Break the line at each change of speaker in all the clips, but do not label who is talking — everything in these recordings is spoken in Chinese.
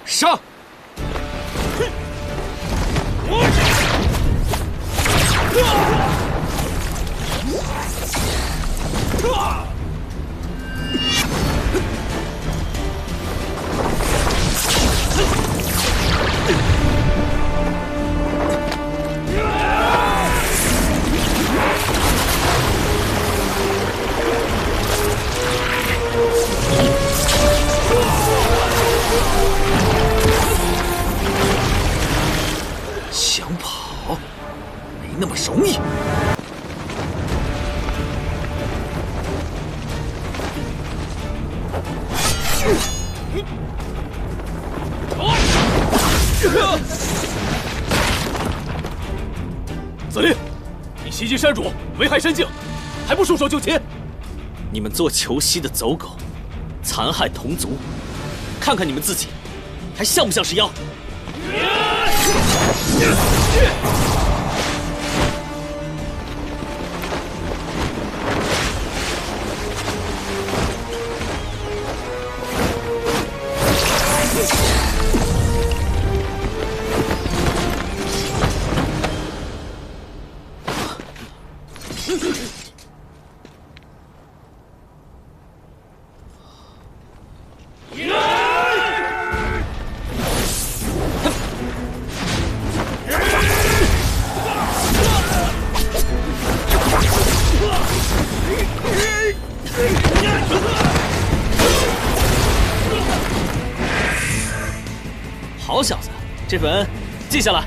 上！想跑，没那么容易。
子令，你袭击山主，危害山境，还不束手就擒？
你们做囚袭的走狗，残害同族，看看你们自己，还像不像是妖？好小子，这份恩记下来。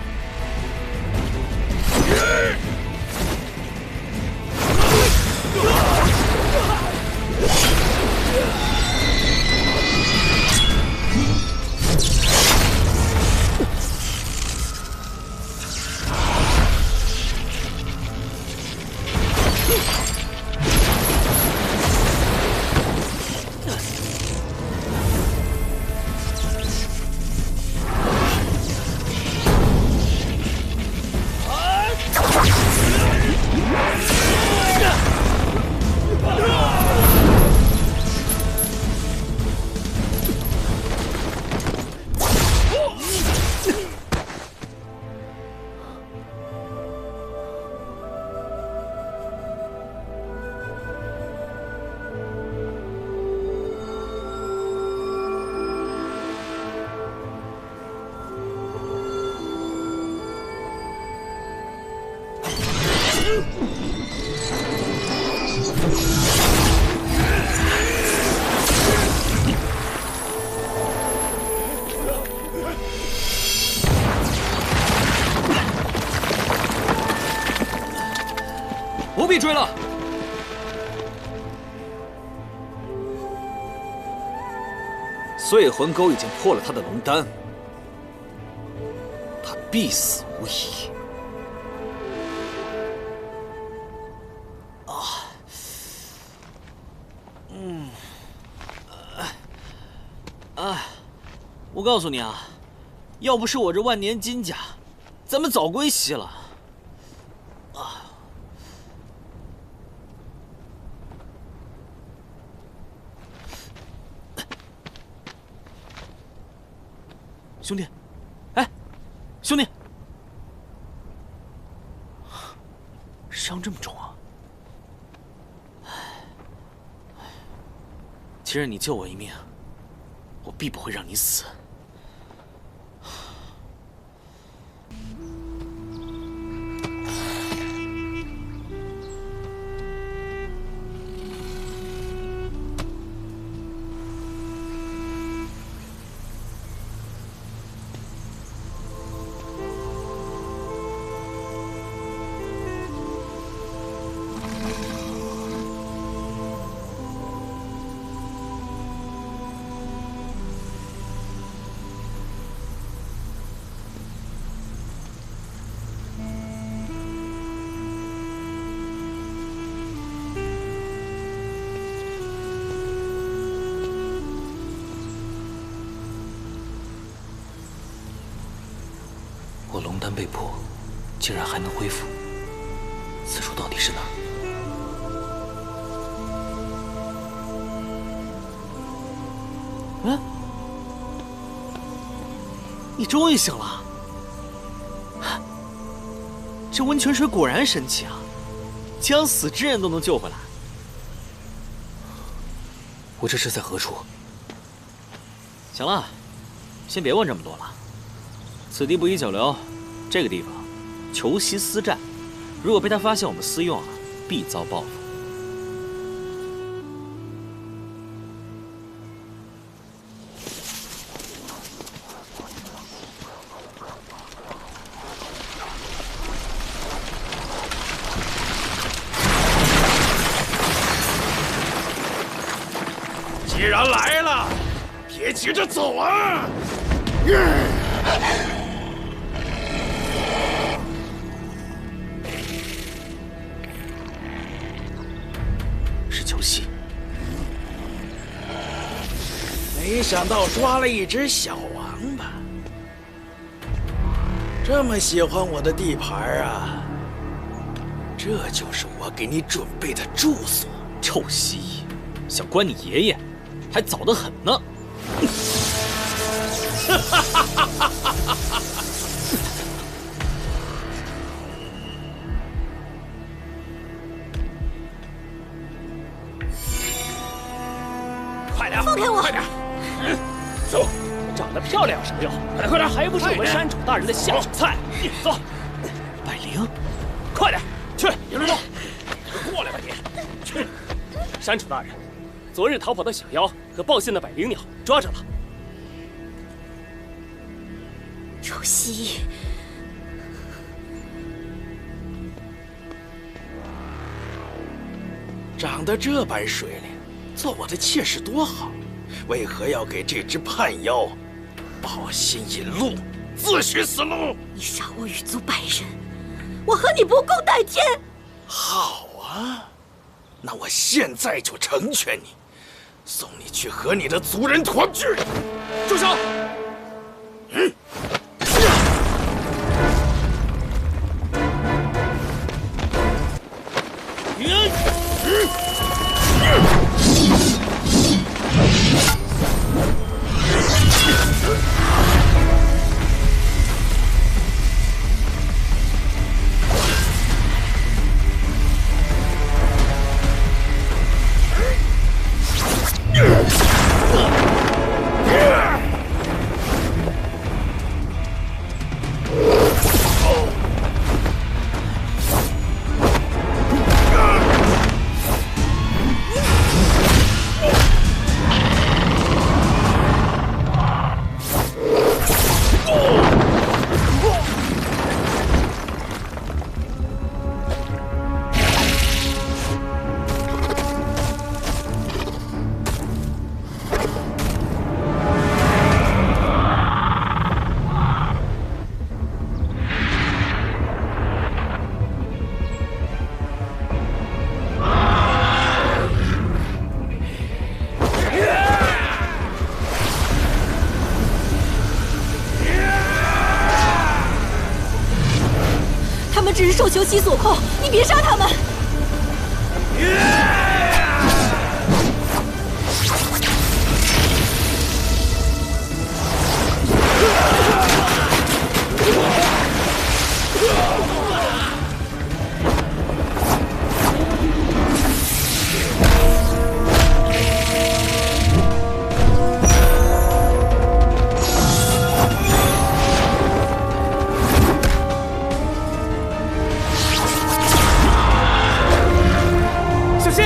不必追了。碎魂钩已经破了他的龙丹，他必死无疑。我告诉你啊，要不是我这万年金甲，咱们早归西了。兄弟，哎，兄弟，伤这么重啊！既然你救我一命，我必不会让你死。我龙丹被破，竟然还能恢复，此处到底是哪儿？嗯？你终于醒了。这温泉水果然神奇啊，将死之人都能救回来。
我这是在何处？
行了，先别问这么多了。此地不宜久留，这个地方，裘西私寨，如果被他发现我们私用啊，必遭报复。
既然来了，别急着走啊！
是裘西。
没想到抓了一只小王八，这么喜欢我的地盘啊！这就是我给你准备的住所。
臭蜥蜴，想关你爷爷，还早得很呢。
快点，
放开我！
快点，走！
长得漂亮有什么用？
快点，
还不是我们山主大人的下酒菜。走，
百灵，
快点去！
别乱动，过来吧你！去！
山主大人，昨日逃跑的小妖和报信的百灵鸟抓着了。
臭蜥蜴！
长得这般水灵，做我的妾室多好，为何要给这只叛妖报信引路，自寻死路？
你杀我羽族百人，我和你不共戴天！
好啊，那我现在就成全你，送你去和你的族人团聚。
住手！
他们只是受裘西所控，你别杀他们！
小心！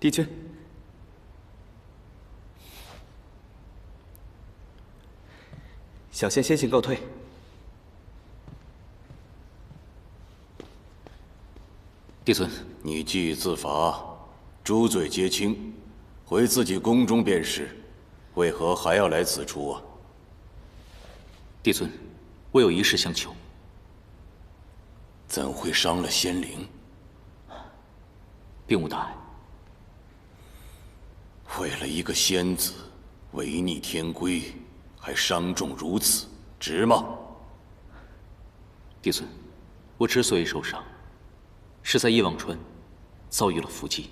帝君，小仙先行告退。
帝尊，你既已自罚，诛罪皆轻，回自己宫中便是，为何还要来此处啊？
帝尊，我有一事相求。
怎会伤了仙灵？
并无大碍。
为了一个仙子，违逆天规，还伤重如此，值吗？
帝尊，我之所以受伤，是在叶望川遭遇了伏击。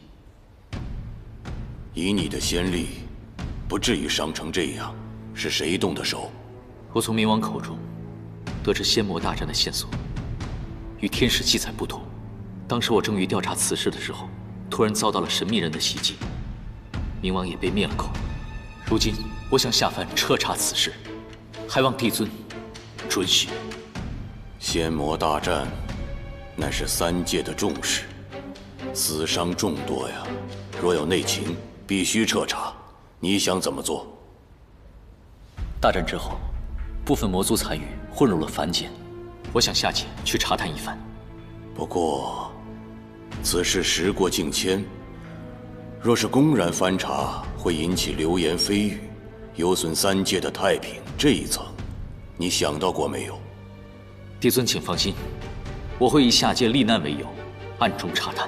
以你的仙力，不至于伤成这样。是谁动的手？
我从冥王口中得知仙魔大战的线索，与天使记载不同。当时我正欲调查此事的时候，突然遭到了神秘人的袭击，冥王也被灭了口。如今我想下凡彻查此事，还望帝尊准许。
仙魔大战，乃是3界的重事，死伤众多呀。若有内情，必须彻查。你想怎么做？
大战之后，部分魔族残余混入了凡间，我想下界去查探一番。
不过，此事时过境迁，若是公然翻查，会引起流言蜚语，有损3界的太平。这一层，你想到过没有？
帝尊，请放心，我会以下界罹难为由，暗中查探。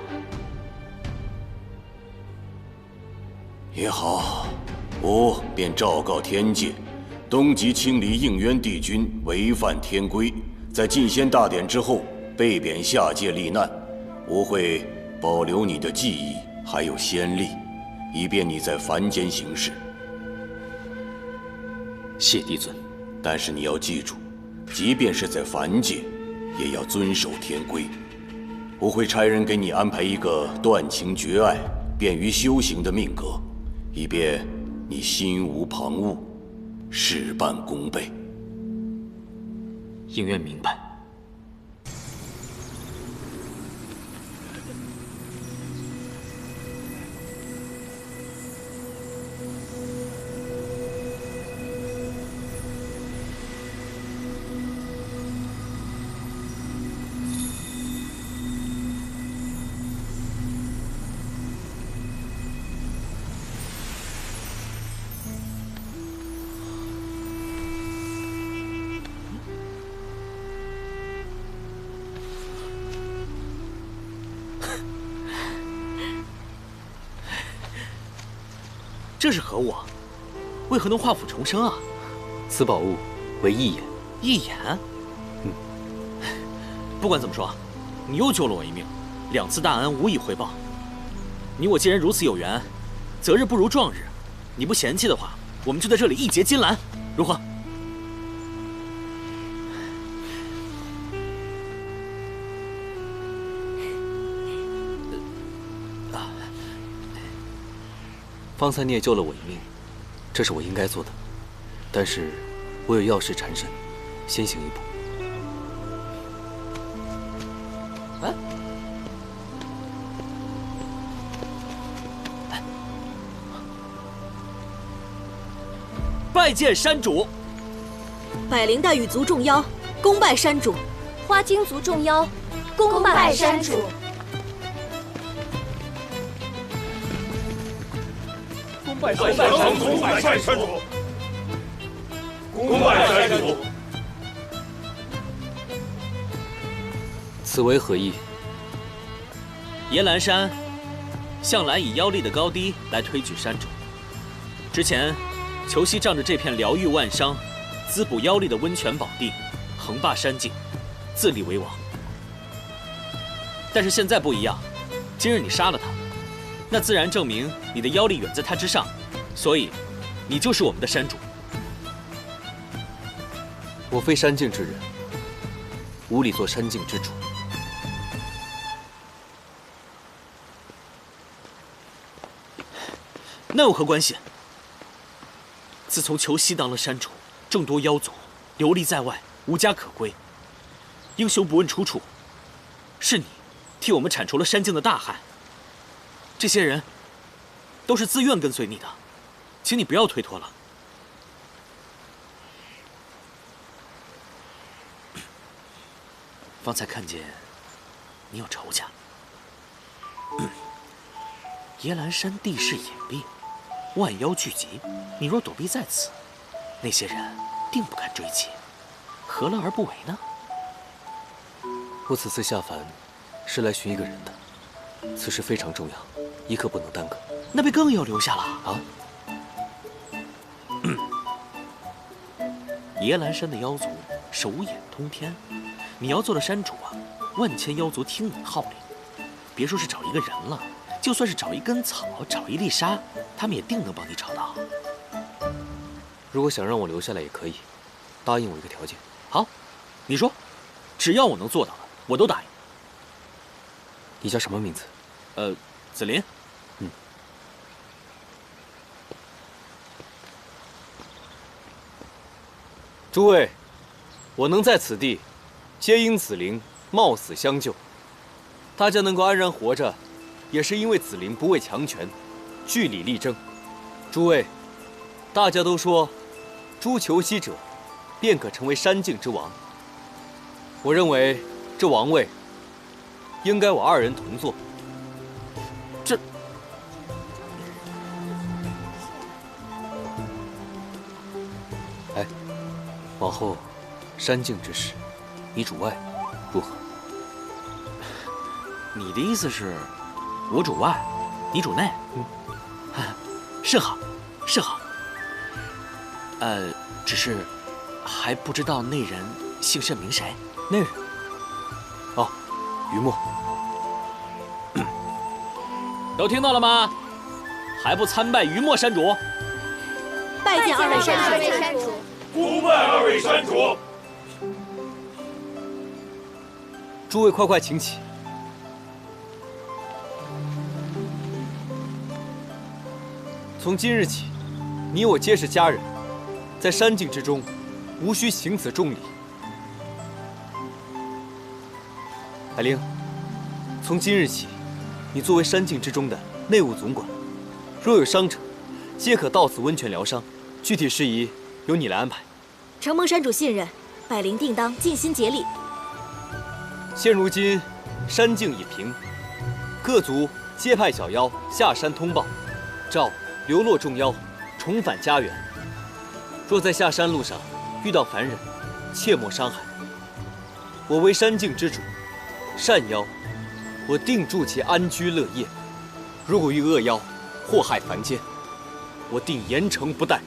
也好，我便昭告天界，东极清离应渊帝君违反天规，在进仙大典之后被贬下界罹难。我会保留你的记忆还有仙力，以便你在凡间行事。
谢帝尊。
但是你要记住，即便是在凡界，也要遵守天规。我会差人给你安排一个断情绝爱、便于修行的命格，以便你心无旁骛，事半功倍。
应渊明白。
这是何物？为何能化腐重生啊？
此宝物为一眼。
一眼？不管怎么说，你又救了我一命，2次大恩无以回报。你我既然如此有缘，择日不如撞日。你不嫌弃的话，我们就在这里一结金兰，如何？
方才你也救了我一命，这是我应该做的。但是，我有要事缠身，先行一步。
哎，拜见山主。
百灵带羽族众妖恭拜山主。
花精族众妖恭拜山主。
恭拜山主！恭拜山主！恭拜山主！
此为何意？
耶兰山向来以妖力的高低来推举山主。之前，裘西仗着这片疗愈万伤、滋补妖力的温泉宝地，横霸山境，自立为王。但是现在不一样，今日你杀了他，那自然证明你的妖力远在他之上，所以，你就是我们的山主。
我非山境之人，无力做山境之主。
那有何关系？自从裘西当了山主，众多妖族流离在外，无家可归，英雄不问出处。是你替我们铲除了山境的大害。这些人都是自愿跟随你的，请你不要推脱了。方才看见你有仇家。耶兰山地势隐蔽，万妖聚集，你若躲避在此，那些人定不敢追击，何乐而不为呢？
我此次下凡，是来寻一个人的，此事非常重要，一刻不能耽搁。
那便更要留下了
啊！
野兰山的妖族手眼通天，你要做的山主啊，万千妖族听你号令，别说是找一个人了，就算是找一根草、找一粒沙，他们也定能帮你找到。
如果想让我留下来也可以，答应我一个条件。
好，你说，只要我能做到的，我都答应。
你叫什么名字？
紫林。
诸位，我能在此地，皆因紫菱冒死相救。大家能够安然活着，也是因为紫菱不畏强权，据理力争。诸位，大家都说，诛求西者，便可成为山境之王。我认为这王位，应该我二人同坐。
这，
哎。往后，山境之事，你主外，如何？
你的意思是，我主外，你主内？甚好，甚好。只是还不知道那人姓甚名谁。
那人？哦，于墨。
都听到了吗？还不参拜于墨山主？
拜见二位山主。
恭拜二位山主。
诸位快快请起。从今日起，你我皆是家人，在山境之中，无需行此重礼。海灵，从今日起，你作为山境之中的内务总管，若有伤者，皆可到此温泉疗伤。具体事宜由你来安排。
承蒙山主信任，百灵定当尽心竭力。
现如今，山境已平，各族皆派小妖下山通报，召流落众妖重返家园。若在下山路上遇到凡人，切莫伤害。我为山境之主，善妖，我定助其安居乐业；如果遇恶妖祸害凡间，我定严惩不贷。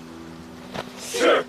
是。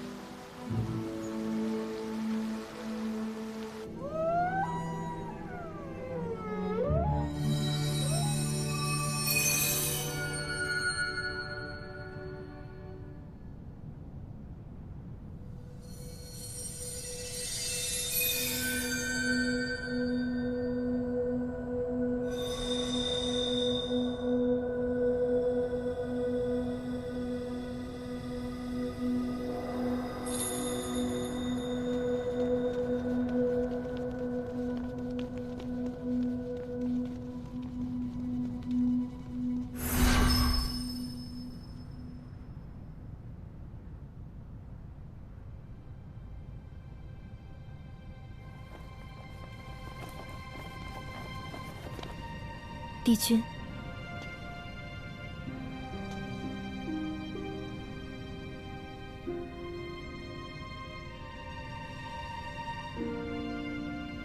帝君，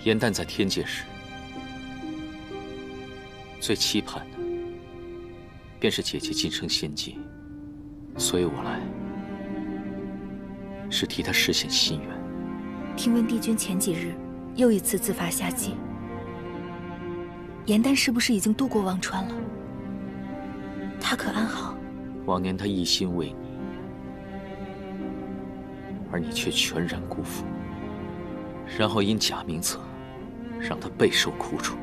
颜淡在天界时，最期盼的便是姐姐晋升仙界，所以我来是替她实现心愿。
听闻帝君前几日又一次自发下界，颜淡是不是已经渡过忘川了？他可安好？
往年他一心为你，而你却全然辜负，然后因假名册让他备受苦楚，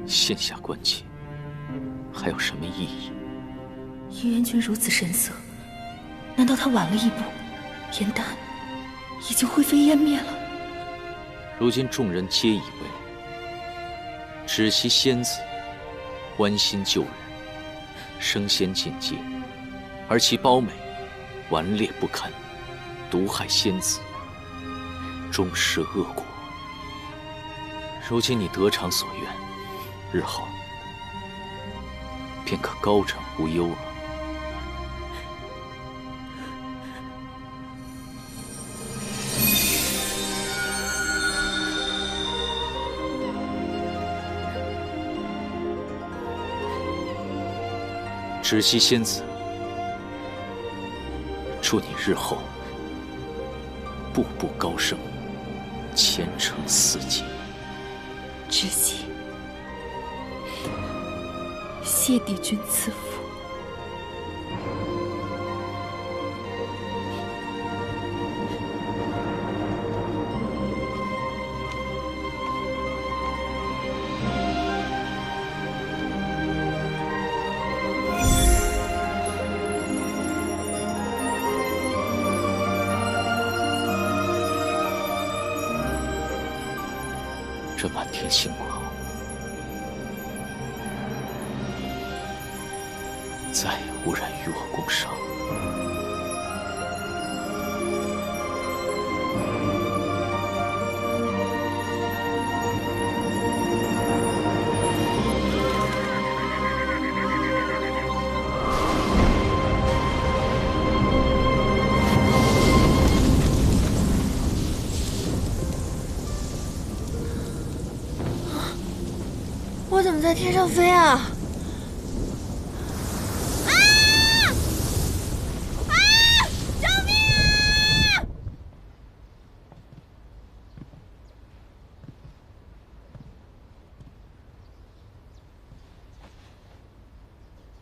现下关切，还有什么意义？
殷元君如此神色，难道他晚了一步，颜淡已经灰飞烟灭了？
如今众人皆以为只惜仙子关心救人，升仙境界，而其胞美顽劣不堪，毒害仙子，终是恶果。如今你得偿所愿，日后便可高枕无忧了。知悉仙子，祝你日后步步高升，前程似锦。
知悉，谢帝君赐福。
这满天星光，再也无人与我共赏。
我怎么在天上飞啊？救命啊！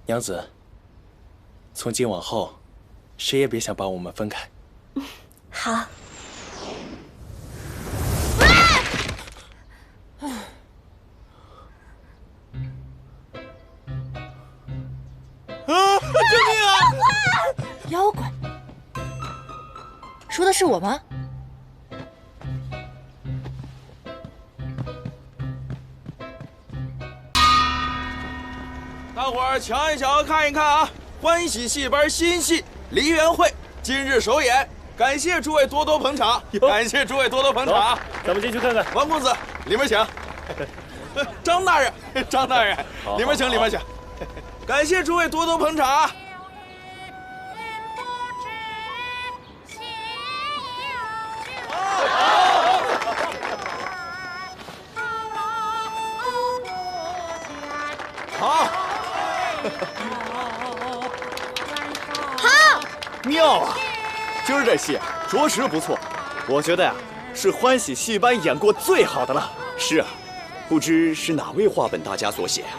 娘子，从今往后，谁也别想把我们分开。
好。
救命啊！
妖怪，说的是我吗？
大伙儿瞧一瞧，看一看啊！欢喜戏班新戏《梨园会》今日首演，感谢诸位多多捧场，感谢诸位多多捧场。
咱们进去看看。
王公子，里面请。张大人，张大人，里面请，里面请。感谢诸位多多捧场。好，
好，
妙啊！今儿这戏着实不错，我觉得呀，是欢喜戏班演过最好的了。
是啊，不知是哪位话本大家所写啊？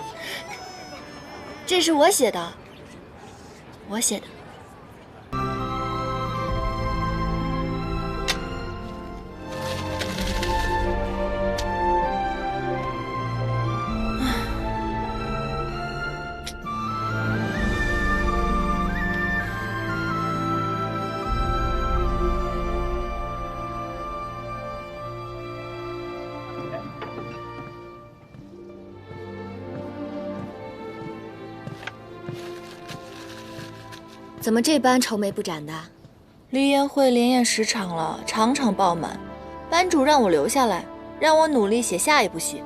这是我写的，我写的。
怎么这般愁眉不展的？
梨园会连演10场了，场场爆满。班主让我留下来，让我努力写下一部戏。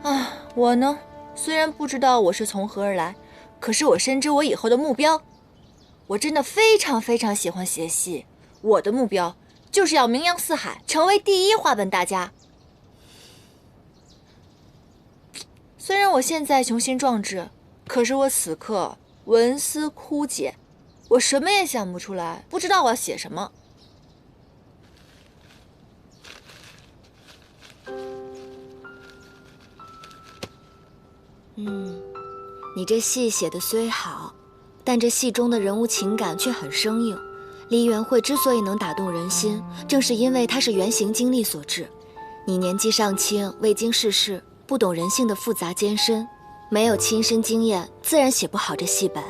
啊，我呢，虽然不知道我是从何而来，可是我深知我以后的目标。我真的非常非常喜欢写戏，我的目标就是要名扬四海，成为第一话本大家。虽然我现在雄心壮志，可是我此刻文思枯竭。我什么也想不出来，不知道我要写什么。
你这戏写的虽好，但这戏中的人物情感却很生硬。梨园会之所以能打动人心，正是因为它是原型经历所致。你年纪尚轻，未经世事，不懂人性的复杂艰深，没有亲身经验，自然写不好这戏本。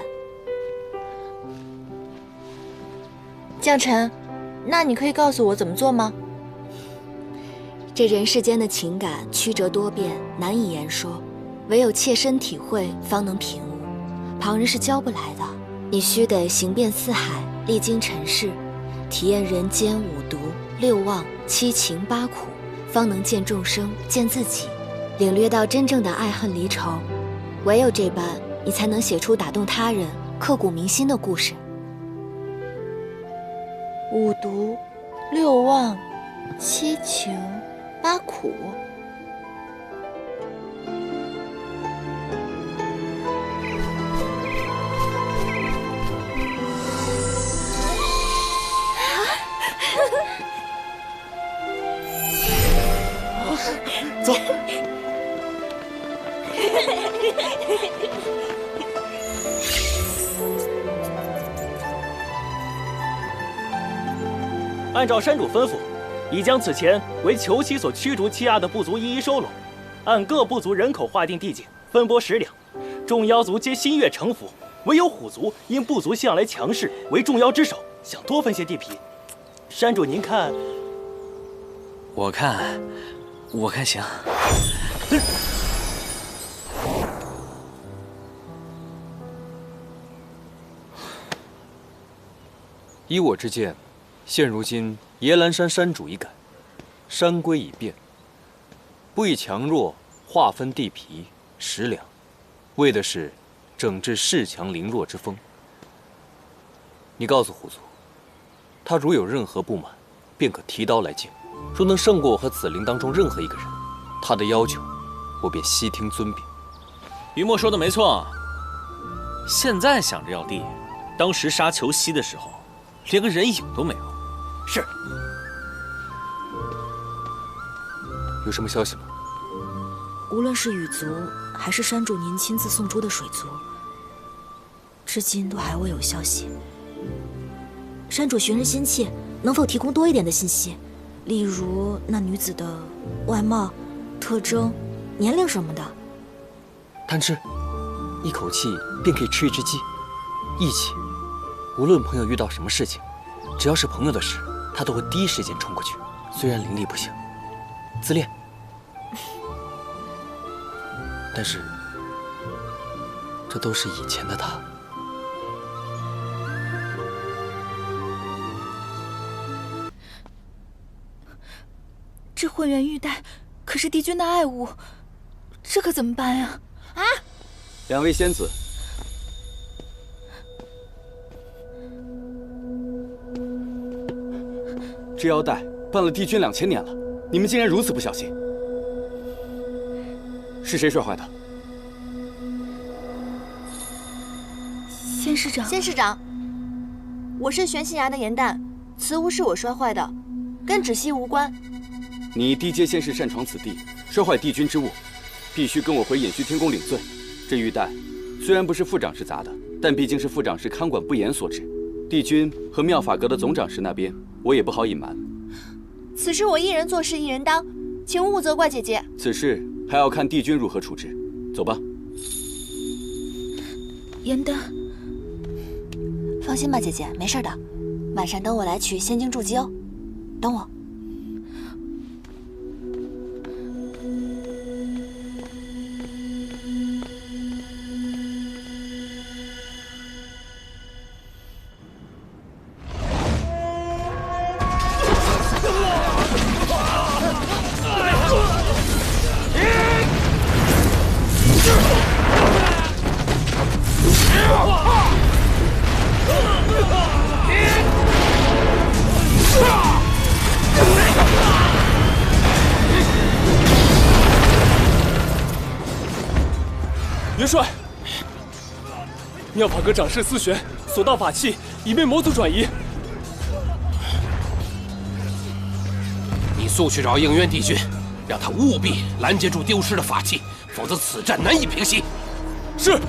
将臣，那你可以告诉我怎么做吗？
这人世间的情感曲折多变，难以言说，唯有切身体会，方能品悟。旁人是教不来的，你须得行遍四海，历经尘世，体验人间五毒六忘七情八苦，方能见众生，见自己，领略到真正的爱恨离愁。唯有这般，你才能写出打动他人、刻骨铭心的故事。
五毒、六忘、七情、八苦。
按照山主吩咐，已将此前为囚期所驱逐欺压的部族一一收拢，按各部族人口划定地界，分拨10两。众妖族皆心悦诚服，唯有虎族因部族向来强势，为众妖之首，想多分些地皮。山主您看？
我看行。
依我之见，现如今野兰山山主已改，山规已变，不以强弱划分地皮10两，为的是整治恃强凌弱之风。你告诉虎族，他如有任何不满，便可提刀来见。若能胜过我和紫菱当中任何一个人，他的要求，我便悉听尊禀。
于墨说的没错，现在想着要地，当时杀裘西的时候，连个人影都没有。
是。有什么消息吗？
无论是羽族，还是山主您亲自送出的水族，至今都还未有消息。山主寻人心切，能否提供多一点的信息？例如那女子的外貌、特征、年龄什么的。
贪吃，一口气便可以吃一只鸡。义气，无论朋友遇到什么事情，只要是朋友的事，他都会第一时间冲过去。虽然灵力不行，自恋，但是这都是以前的他。
这混元玉带可是帝君的爱物，这可怎么办呀？啊！
两位仙子，这腰带伴了帝君2000年了，你们竟然如此不小心！是谁摔坏的？
仙师长，
仙师长，我是玄心崖的颜淡，此物是我摔坏的，跟芷溪无关。
你低阶仙士擅闯此地，摔坏帝君之物，必须跟我回隐虚天宫领罪。这玉带虽然不是副长室砸的，但毕竟是副长室看管不严所致。帝君和妙法阁的总长室那边，我也不好隐瞒。
此事我一人做事一人当，请勿责怪姐姐。
此事还要看帝君如何处置。走吧。
颜淡，
放心吧，姐姐，没事的。晚上等我来取仙晶筑基哦。等我。
元帅，妙法阁掌事思璇所到法器已被魔族转移。
你速去找应渊帝君，让他务必拦截住丢失的法器，否则此战难以平息。
是。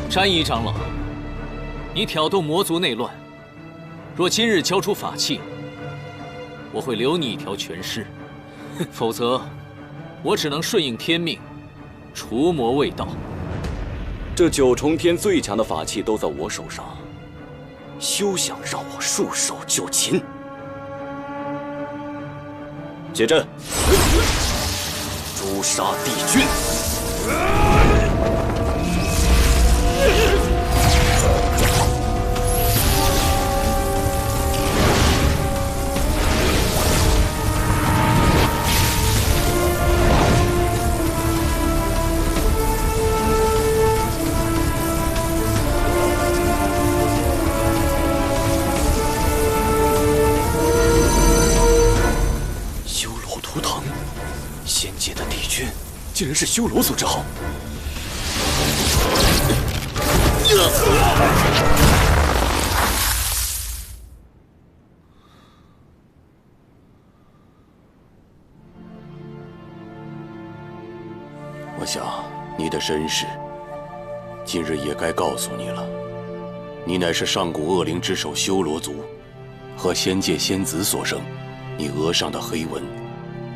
山一长老，你挑动魔族内乱，若今日交出法器，我会留你一条全尸；否则，我只能顺应天命，除魔卫道。
这9重天最强的法器都在我手上，休想让我束手就擒！解阵，诛杀帝君！是修罗族之后。
我想你的身世，今日也该告诉你了。你乃是上古恶灵之首修罗族，和仙界仙子所生。你额上的黑纹，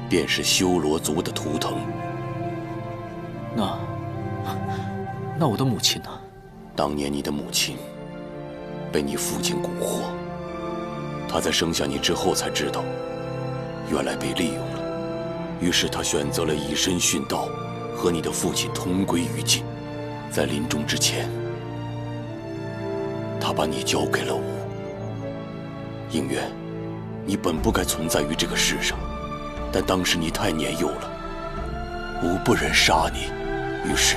便是修罗族的图腾。
那我的母亲呢？
当年你的母亲被你父亲蛊惑，她在生下你之后才知道，原来被利用了。于是她选择了以身殉道，和你的父亲同归于尽。在临终之前，她把你交给了吾。应渊，你本不该存在于这个世上，但当时你太年幼了，吾不忍杀你，于是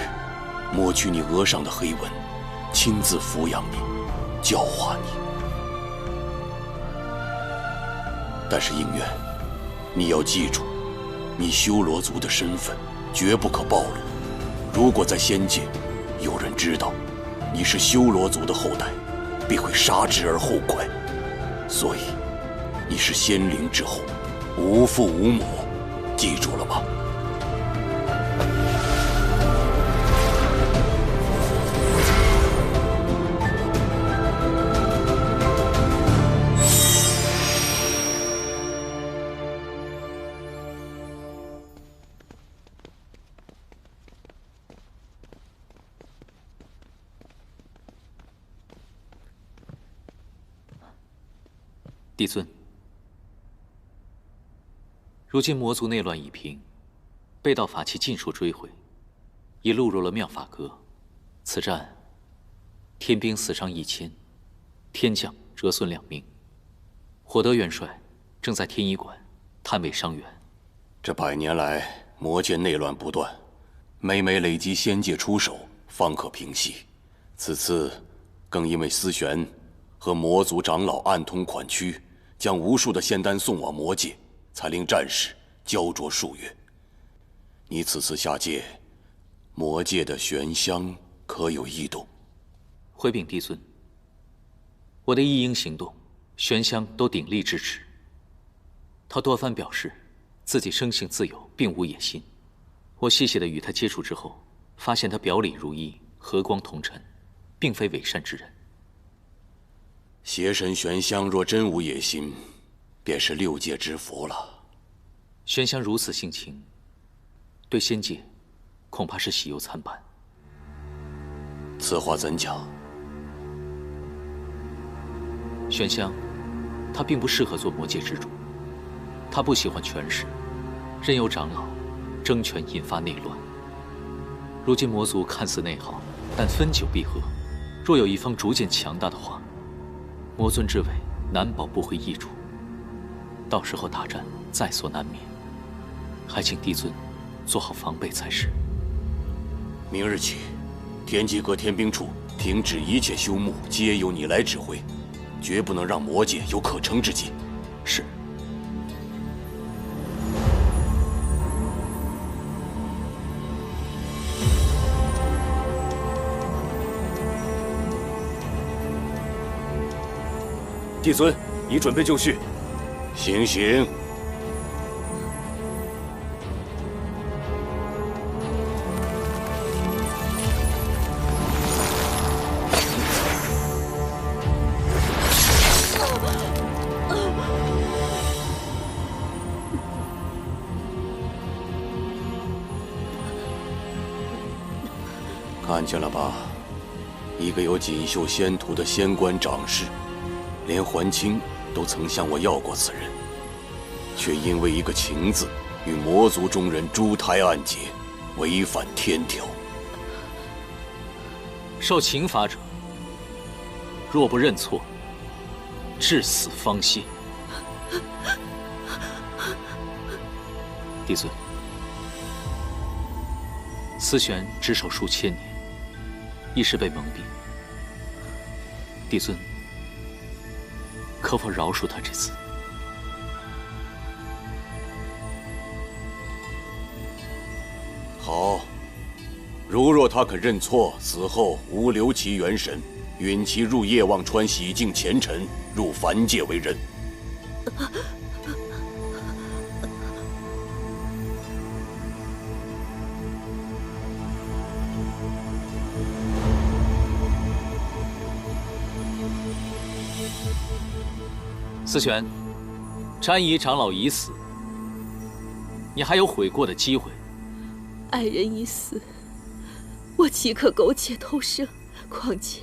抹去你额上的黑纹，亲自抚养你，教化你。但是应渊，你要记住，你修罗族的身份绝不可暴露。如果在仙界有人知道你是修罗族的后代，必会杀之而后快。所以你是仙灵之后，无父无母，记住了吗？
帝尊，如今魔族内乱已平，被盗法器尽数追回，已录入了妙法阁。此战，天兵死伤1000，天将折损2名。火德元帅正在天医馆探尾伤员。
这100年来，魔界内乱不断，每每累积仙界出手，方可平息。此次更因为思玄和魔族长老暗通款曲，将无数的仙丹送往魔界，才令战事焦灼数月。你此次下界，魔界的玄香可有异动？
回禀帝尊，我的一应行动，玄香都鼎力支持。他多番表示自己生性自由，并无野心。我细细的与他接触之后，发现他表里如一，和光同尘，并非伪善之人。
邪神玄香若真无野心，便是6界之福了。
玄香如此性情，对仙界恐怕是喜忧参半。
此话怎讲？
玄香，他并不适合做魔界之主，他不喜欢权势，任由长老争权引发内乱。如今魔族看似内耗，但分久必合。若有一方逐渐强大的话，魔尊之位难保不会易主，到时候大战在所难免。还请帝尊做好防备才是。
明日起，天机阁天兵处停止一切修牧，皆由你来指挥，绝不能让魔界有可乘之机。
是。
帝尊，已准备就绪。
行行。看见了吧，一个有锦绣仙途的仙官长士。连桓清都曾向我要过此人，却因为一个情字，与魔族中人珠胎暗结，违反天条。
受刑罚者，若不认错，至死方歇。帝尊，思玄执手数千年，一时被蒙蔽。帝尊，可否饶恕他这次？
好，如若他肯认错，死后无留其元神，允其入夜望川洗净前尘，入凡界为人。
思璇，詹姨长老已死，你还有悔过的机会。
爱人已死，我岂可苟且偷生？况且，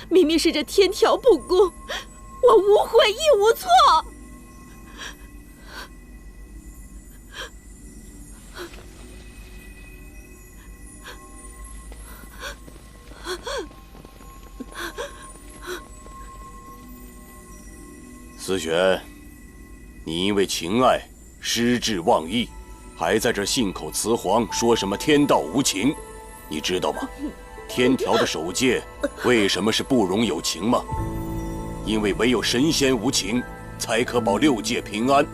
明明是这天条不公，我无悔亦无错。
思璇，你因为情爱失志忘义，还在这信口雌黄，说什么天道无情，你知道吗？天条的守戒为什么是不容有情吗？因为唯有神仙无情，才可保六界平安。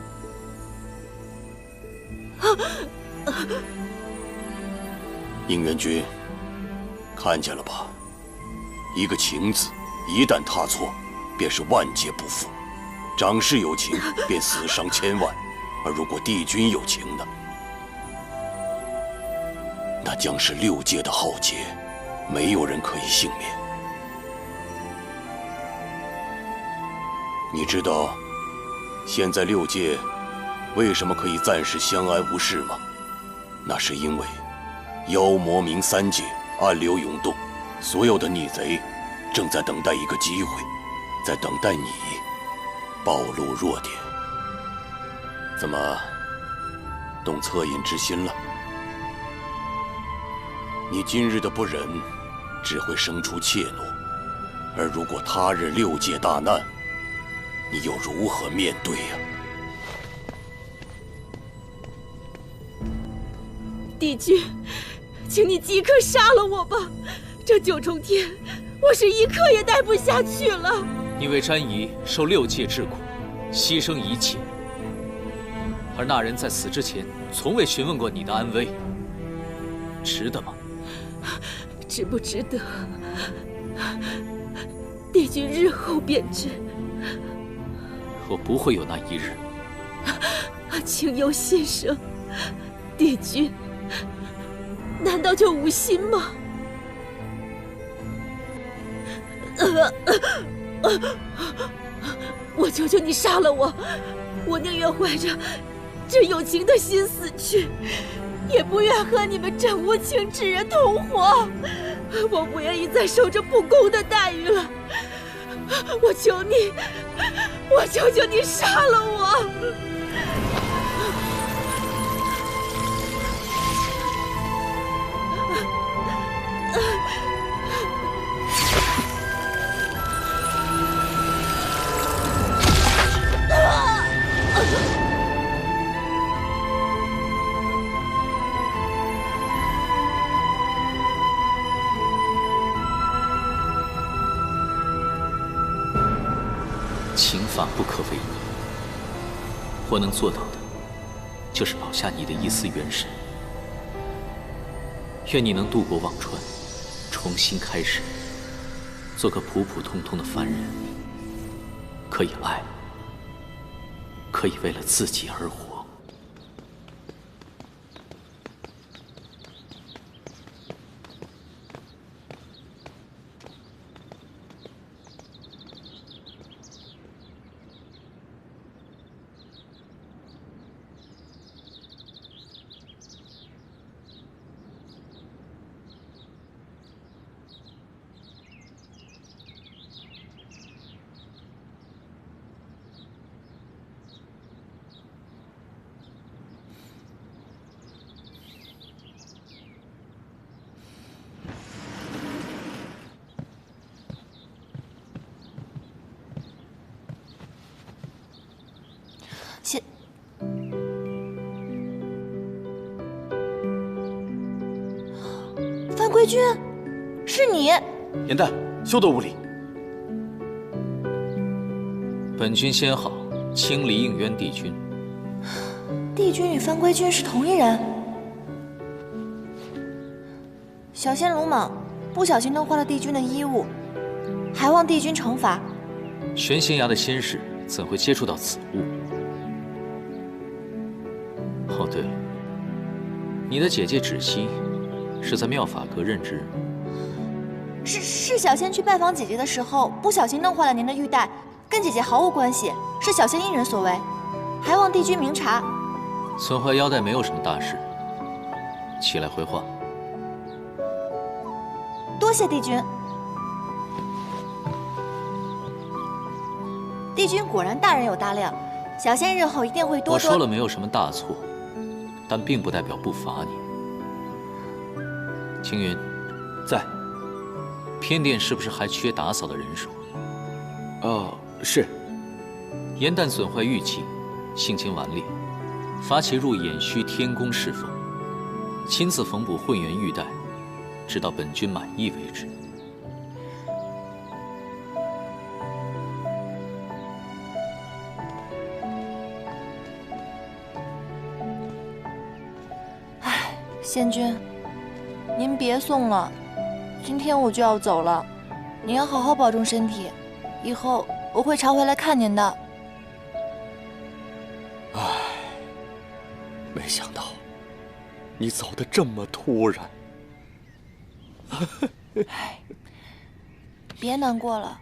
应元君，看见了吧？一个情字，一旦踏错，便是万劫不复。长氏有情，便死伤千万；而如果帝君有情呢？那将是六界的浩劫，没有人可以幸免。你知道，现在六界为什么可以暂时相安无事吗？那是因为妖魔冥三界暗流涌动，所有的逆贼正在等待一个机会，在等待你暴露弱点。怎么动恻隐之心了？你今日的不忍，只会生出怯懦，而如果他日六界大难，你又如何面对呀？
帝君，请你即刻杀了我吧！这9重天，我是一刻也待不下去了。
你为詹姨受六界之苦，牺牲一切，而那人在死之前从未询问过你的安危，值得吗？
值不值得，帝君日后便知。
我不会有那一日。
情由心生，帝君难道就无心吗？我求求你杀了我，我宁愿怀着这有情的心死去，也不愿和你们这无情之人同活。我不愿意再受这不公的待遇了。我求你，我求求你杀了我！
情法不可违逆，我能做到的，就是保下你的一丝元神。愿你能渡过忘川，重新开始，做个普普通通的凡人，可以爱，可以为了自己而活。
范归君，是你！
颜淡，休得无礼。
本君先好，清离应渊帝君。
帝君与范归君是同一人。小仙鲁莽，不小心弄坏了帝君的衣物，还望帝君惩罚。
玄仙崖的仙士怎会接触到此物？哦，对了，你的姐姐芷溪是在妙法阁任职。
是小仙去拜访姐姐的时候，不小心弄坏了您的玉带，跟姐姐毫无关系，是小仙因人所为，还望帝君明察。
损坏腰带没有什么大事，起来回话。
多谢帝君。帝君果然大人有大量，小仙日后一定会多多。
我说了没有什么大错，但并不代表不罚你。青云，
在。
偏殿是不是还缺打扫的人手？
是。
严旦损坏玉器，性情顽劣，罚其入偃虚天宫侍奉，亲自缝补混元玉带，直到本君满意为止。
仙君，您别送了，今天我就要走了，您要好好保重身体，以后我会常回来看您的。
没想到你走得这么突然。
别难过了，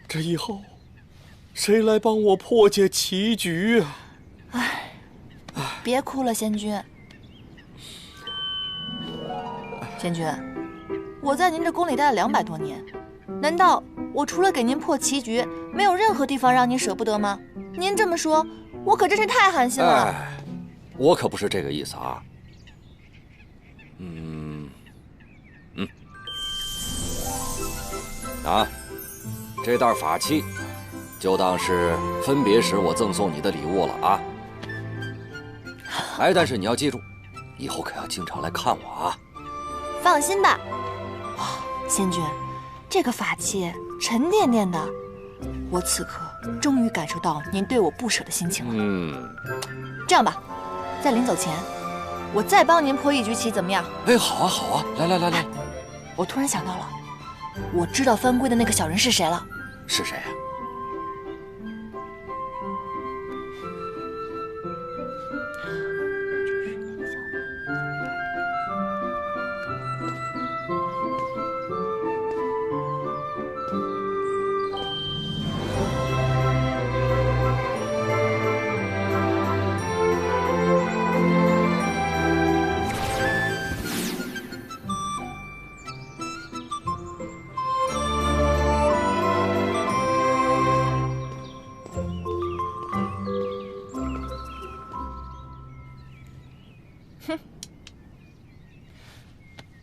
这以后谁来帮我破解棋局啊？
别哭了，仙君。仙君，我在您这宫里待了200多年，难道我除了给您破棋局，没有任何地方让您舍不得吗？您这么说，我可真是太寒心了。
我可不是这个意思啊。这袋法器，就当是分别时我赠送你的礼物了啊。但是你要记住，以后可要经常来看我啊。
放心吧，仙君，这个法器沉甸甸的，我此刻终于感受到您对我不舍的心情了。这样吧，在临走前，我再帮您破一局棋，怎么样？
好啊，好啊，来。
我突然想到了，我知道翻规的那个小人是谁了。
是谁啊？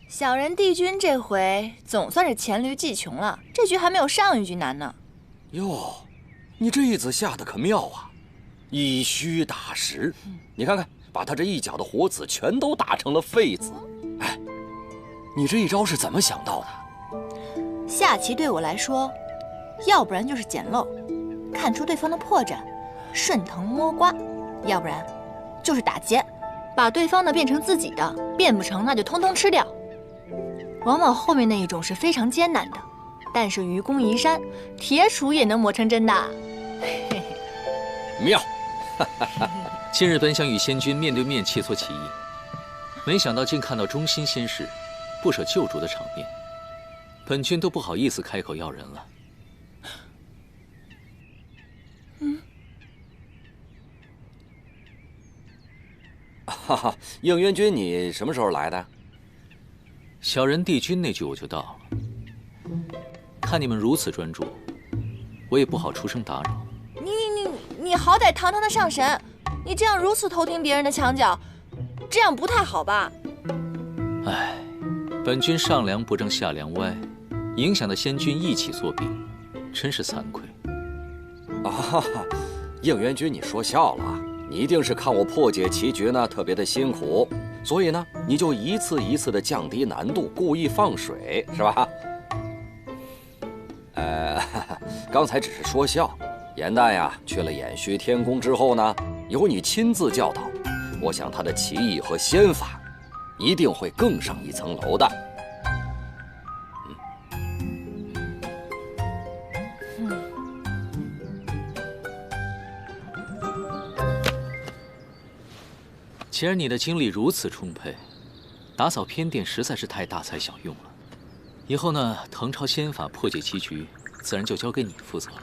小人帝君这回总算是黔驴技穷了，这局还没有上一局难呢。
哟，你这一子下的可妙啊，以虚打实。你看看，把他这一脚的活子全都打成了废子。你这一招是怎么想到的？
下棋对我来说，要不然就是捡漏，看出对方的破绽，顺藤摸瓜；要不然就是打劫，把对方的变成自己的，变不成那就通通吃掉。往往后面那一种是非常艰难的，但是愚公移山，铁杵也能磨成针的。
妙！
今日本想与仙君面对面切磋棋艺，没想到竟看到忠心仙士不舍救主的场面，本君都不好意思开口要人了。
应元君，你什么时候来的？
小人帝君那局我就到了。看你们如此专注，我也不好出声打扰。
你好歹堂堂的上神，你这样如此偷听别人的墙角，这样不太好吧？
本君上梁不正下梁歪，影响的仙君一起作弊，真是惭愧。
应元君，你说笑了，你一定是看我破解棋局呢特别的辛苦，所以呢，你就一次一次的降低难度，故意放水，是吧？刚才只是说笑。严旦呀，去了偃虚天宫之后呢，由你亲自教导，我想他的棋艺和仙法一定会更上一层楼的。
既然你的精力如此充沛，打扫偏殿实在是太大材小用了。以后呢，腾抄仙法破解棋局，自然就交给你负责了。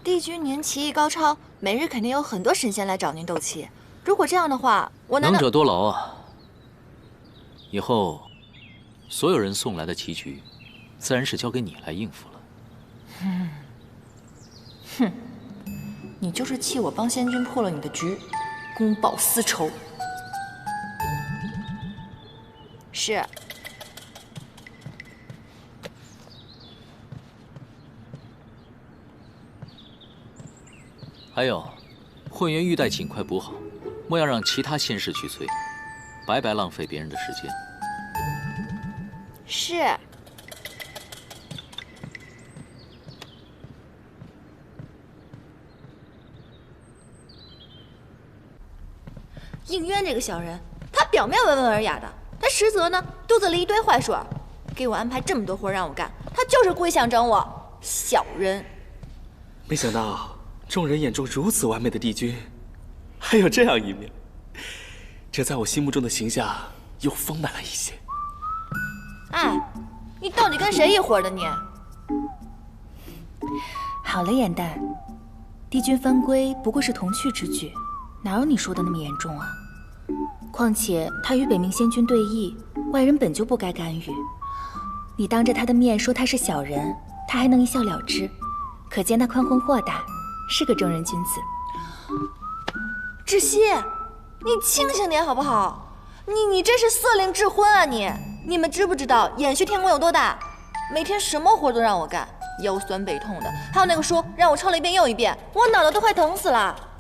帝君您棋艺高超，每日肯定有很多神仙来找您斗气。如果这样的话，我难道……
能者多劳啊！以后，所有人送来的棋局，自然是交给你来应付了。
哼，你就是气我帮仙君破了你的局，公报私仇。是。
还有，混元玉带尽快补好，莫要让其他仙士去催，白白浪费别人的时间。
是。应渊这个小人，他表面温文尔雅的，他实则呢肚子里一堆坏水，给我安排这么多活让我干，他就是故意想整我，小人。
没想到众人眼中如此完美的帝君，还有这样一面，这在我心目中的形象又丰满了一些。
哎，你到底跟谁一伙的你？
好了，颜淡，帝君犯规不过是童趣之举，哪有你说的那么严重啊？况且他与北冥仙君对弈，外人本就不该干预。你当着他的面说他是小人，他还能一笑了之，可见他宽宏豁达，是个正人君子。
芷溪，你清醒点好不好？你这是色令智昏啊你！你们知不知道偃虚天宫有多大？每天什么活都让我干，腰酸背痛的。还有那个书让我抄了一遍又一遍，我脑袋都快疼死了。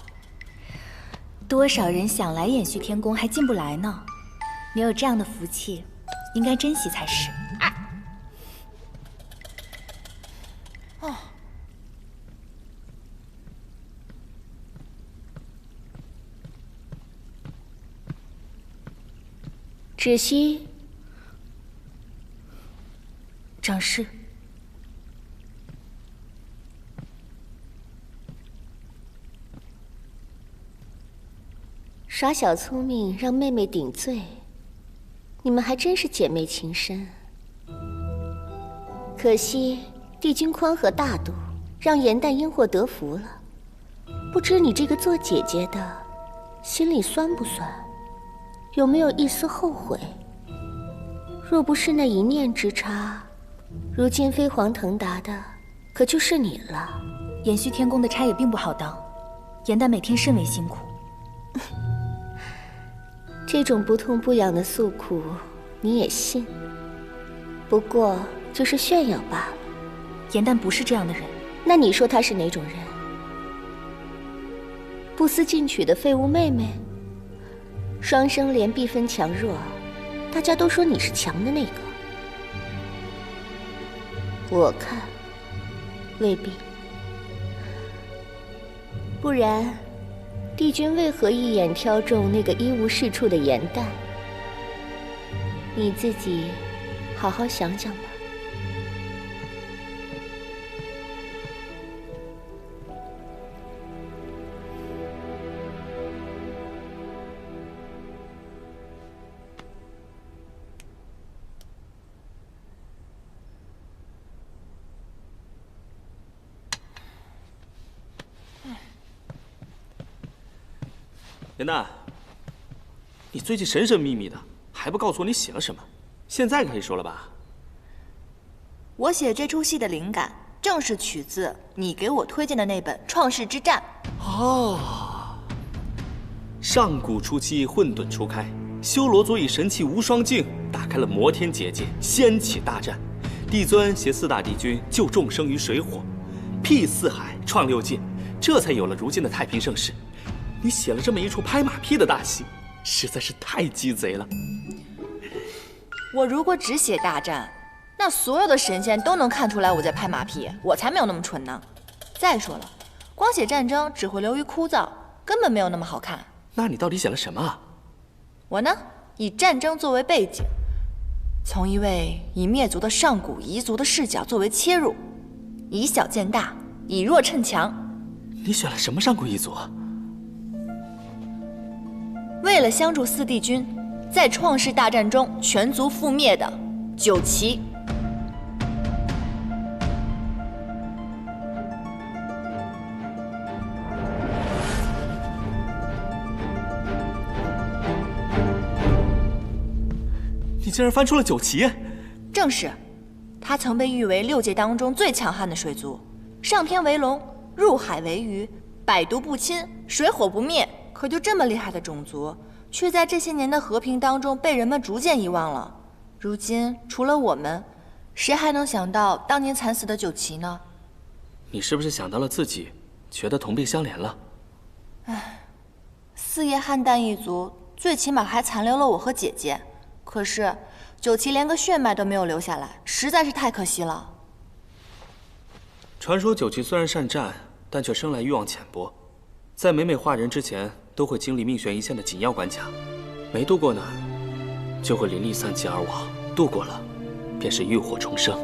多少人想来偃虚天宫还进不来呢？你有这样的福气，应该珍惜才是。
哦。
芷溪，掌事。
耍小聪明让妹妹顶罪，你们还真是姐妹情深。可惜帝君宽和大度，让颜淡因祸得福了。不知你这个做姐姐的，心里酸不酸？有没有一丝后悔？若不是那一念之差，如今飞黄腾达的可就是你了。
偃虚天宫的差也并不好当，颜淡每天甚为辛苦。
这种不痛不痒的诉苦，你也信？不过就是炫耀罢了。
颜淡不是这样的人。
那你说她是哪种人？不思进取的废物妹妹？双生莲必分强弱，大家都说你是强的那个。我看未必。不然帝君为何一眼挑中那个一无是处的颜淡？你自己好好想想吧。
颜淡，你最近神神秘秘的，还不告诉我你写了什么？现在可以说了吧？
我写这出戏的灵感，正是取自你给我推荐的那本《创世之战》。
哦，上古初期，混沌初开，修罗族以神器无双镜打开了摩天结界，掀起大战。帝尊携4大帝君救众生于水火，辟四海，创6界，这才有了如今的太平盛世。你写了这么一出拍马屁的大戏，实在是太鸡贼了。
我如果只写大战，那所有的神仙都能看出来我在拍马屁，我才没有那么蠢呢。再说了，光写战争只会流于枯燥，根本没有那么好看。
那你到底写了什么？
我呢，以战争作为背景，从一位以灭族的上古彝族的视角作为切入，以小见大，以弱趁强。
你选了什么上古彝族啊？
为了相助四帝君在创世大战中全族覆灭的九旗。
你竟然翻出了九旗！
正是，他曾被誉为6界当中最强悍的水族，上天为龙，入海为鱼，百毒不侵，水火不灭。可就这么厉害的种族，却在这些年的和平当中被人们逐渐遗忘了。如今除了我们，谁还能想到当年惨死的九旗呢？
你是不是想到了自己，觉得同病相怜了？
唉，四叶汉旦一族最起码还残留了我和姐姐，可是九旗连个血脉都没有留下来，实在是太可惜了。
传说九旗虽然善战，但却生来欲望浅薄，在每化人之前都会经历命悬一线的紧要关卡，没度过呢，就会灵力散尽而亡；度过了，便是浴火重生。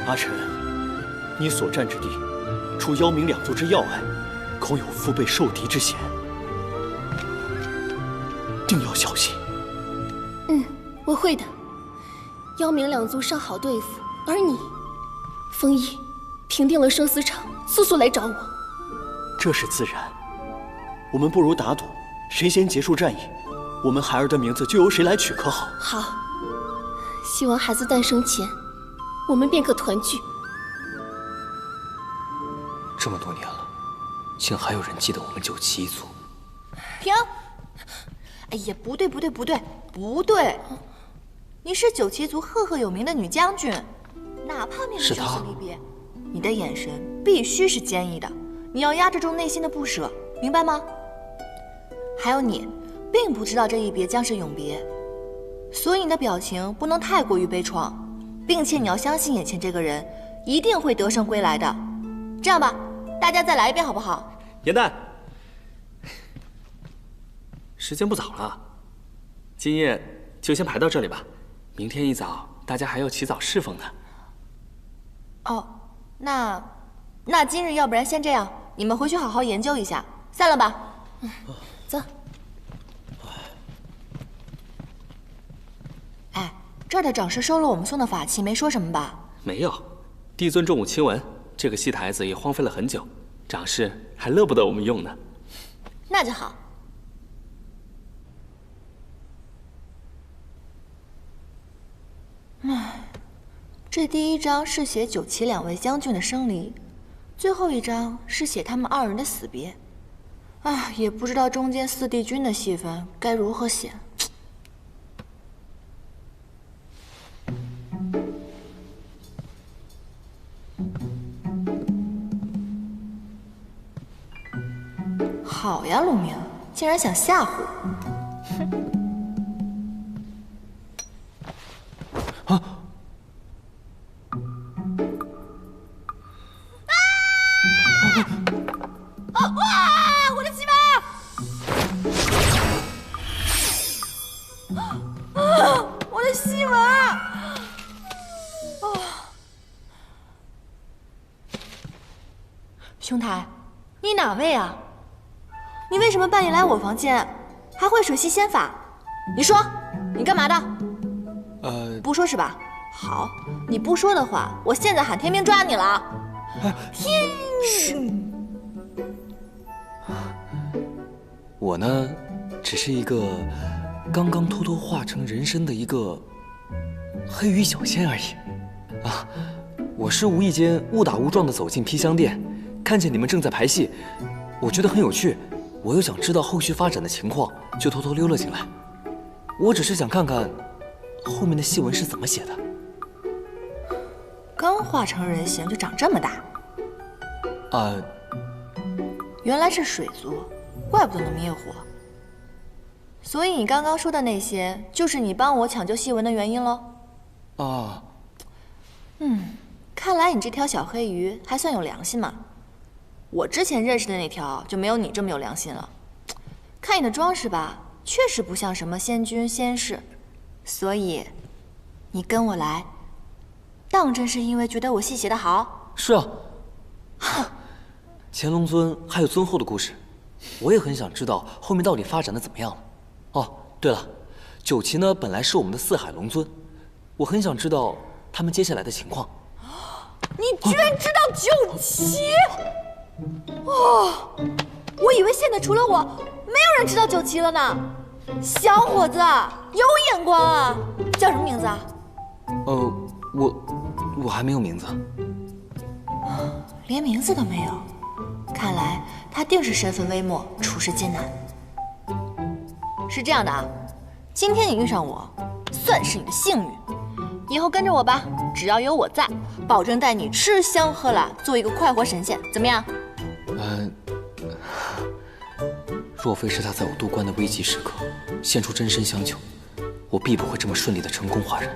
阿晨，你所占之地，除妖冥两族之要隘，恐有腹背受敌之嫌，定要小心。
我会的。妖冥两族尚好对付，而你，风翼，平定了生死场，速速来找我。
这是自然。我们不如打赌，谁先结束战役，我们孩儿的名字就由谁来取，可好？
好。希望孩子诞生前，我们便可团聚。
这么多年了，竟还有人记得我们九旗一族。
停！哎呀，不对，你是九旗族赫赫有名的女将军，哪怕面对生死离别，你的眼神必须是坚毅的，你要压制住内心的不舍，明白吗？还有你，并不知道这一别将是永别，所以你的表情不能太过于悲怆，并且你要相信眼前这个人一定会得胜归来的。这样吧，大家再来一遍好不好？
严旦，时间不早了，今夜就先排到这里吧。明天一早大家还要起早侍奉呢。
哦，那今日要不然先这样，你们回去好好研究一下，散了吧。
走。
哎，这儿的长师收了我们送的法器，没说什么吧？
没有，帝尊重武亲闻，这个戏台子也荒废了很久，长师还乐不得我们用呢。
那就好。唉，这第一章是写九旗两位将军的生离，最后一章是写他们二人的死别。唉，也不知道中间四帝君的戏份该如何写。好呀，陆明，竟然想吓唬我！哼！
哇！我的鸡巴！我的西文！
兄台，你哪位啊？你为什么半夜来我房间，还会水系仙法？你说，你干嘛的？不说是吧？好，你不说的话，我现在喊天兵抓你了。天！
我呢，只是一个刚刚偷偷化成人身的一个黑羽小仙而已。啊，我是无意间误打误撞的走进披香殿，看见你们正在排戏，我觉得很有趣，我又想知道后续发展的情况，就偷偷溜了进来。我只是想看看后面的戏文是怎么写的。
刚化成人形就长这么大？原来是水族，怪不得能灭火。所以你刚刚说的那些，就是你帮我抢救戏文的原因喽？看来你这条小黑鱼还算有良心嘛。我之前认识的那条就没有你这么有良心了。看你的装饰吧，确实不像什么仙君仙士，所以你跟我来，当真是因为觉得我戏写得好？
是啊。乾隆尊还有尊后的故事，我也很想知道后面到底发展的怎么样了。哦，对了，九旗呢本来是我们的四海龙尊，我很想知道他们接下来的情况。
你居然知道九旗？哦，我以为现在除了我，没有人知道九旗了呢。小伙子，有眼光啊！叫什么名字啊？
我还没有名字。
连名字都没有，看来他定是身份微末，处事艰难。是这样的啊，今天你遇上我，算是你的幸运。以后跟着我吧，只要有我在，保证带你吃香喝辣，做一个快活神仙，怎么样？
若非是他在我渡关的危急时刻献出真身相救，我必不会这么顺利的成功化人。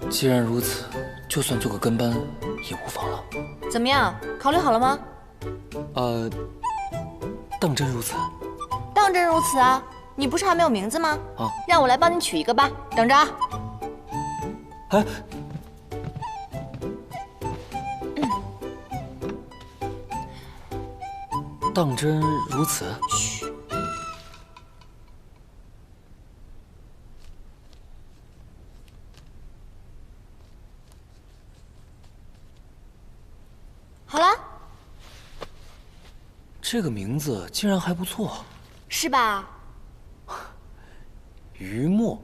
既然如此，就算做个跟班也无妨了。
怎么样？考虑好了吗？
当真如此？
当真如此啊！你不是还没有名字吗？
啊，
让我来帮你取一个吧，等着啊。
当真如此？
嘘。好了。
这个名字竟然还不错，
是吧？
于墨。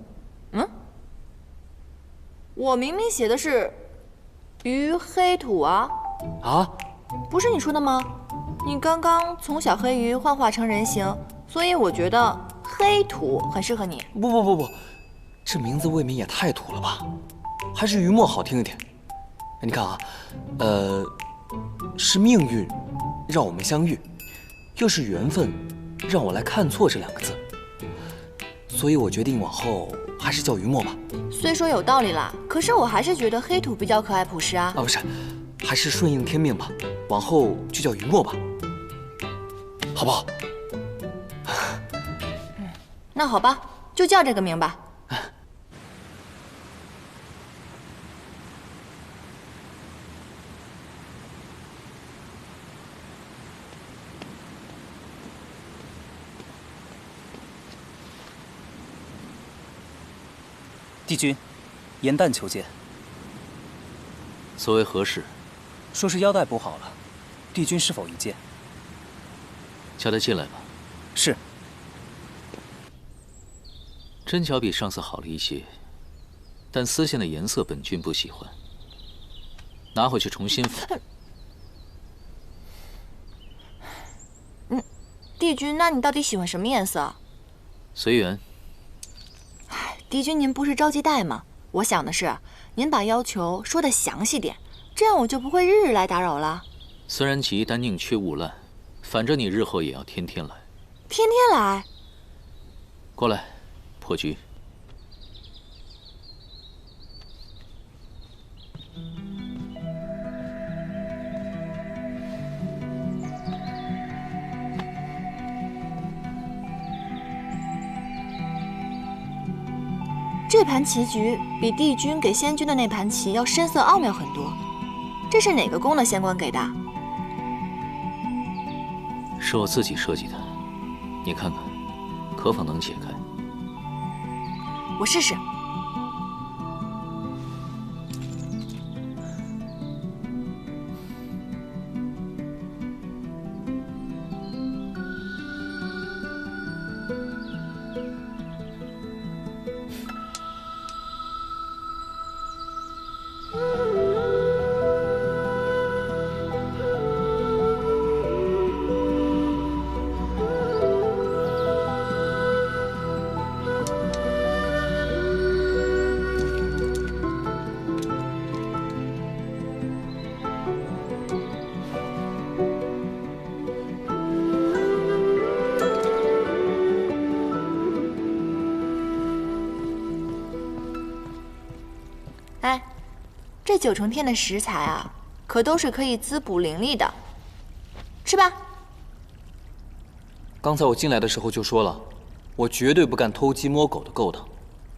我明明写的是于黑土啊！
啊？
不是你说的吗？你刚刚从小黑鱼幻化成人形，所以我觉得黑土很适合你。
不，这名字未免也太土了吧？还是于墨好听一点。你看啊，是命运让我们相遇，又是缘分让我来看错这两个字，所以我决定往后还是叫于墨吧。
虽说有道理啦，可是我还是觉得黑土比较可爱朴实啊。
不是，还是顺应天命吧，往后就叫于墨吧，好不好？
那好吧，就叫这个名吧。
帝君，严旦求见。
所谓何事？
说是腰带补好了，帝君是否一见？
叫他进来吧。
是。
针脚比上次好了一些，但丝线的颜色本君不喜欢，拿回去重新缝。
帝君，那你到底喜欢什么颜色？
随缘。
帝君，您不是着急带吗？我想的是，您把要求说得详细点，这样我就不会日日来打扰了。
虽然急，但宁缺毋滥，反正你日后也要天天来。
天天来？
过来，破局。
这盘棋局比帝君给仙君的那盘棋要深色奥妙很多，这是哪个宫的仙官给的？
是我自己设计的。你看看，可否能解开？
我试试。哎，这9重天的食材啊，可都是可以滋补灵力的，吃吧。
刚才我进来的时候就说了，我绝对不干偷鸡摸狗的勾当，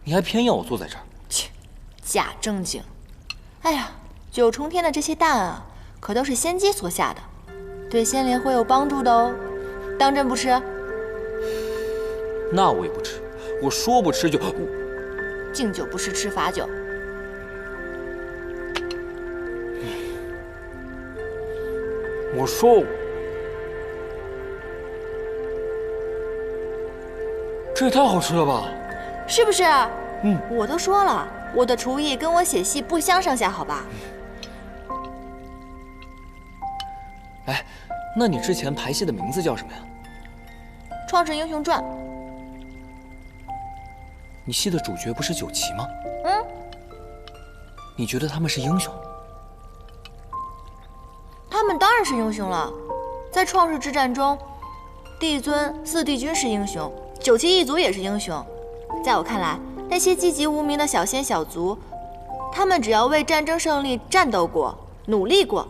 你还偏要我坐在这儿。
切，假正经。哎呀，9重天的这些蛋啊，可都是仙姬所下的，对仙灵会有帮助的哦。当真不吃？
那我也不吃，我说不吃就……
敬酒不吃吃罚酒。
我说，这也太好吃了吧！
是不是？我都说了，我的厨艺跟我写戏不相上下，好吧？
哎，那你之前排戏的名字叫什么呀？
《创世英雄传》。
你戏的主角不是9旗吗？你觉得他们是英雄？
他们当然是英雄了，在创世之战中，帝尊、4帝君是英雄，9旗一族也是英雄。在我看来，那些籍籍无名的小仙小族，他们只要为战争胜利战斗过、努力过，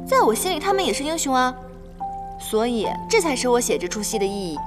在我心里他们也是英雄啊。所以，这才是我写这出戏的意义。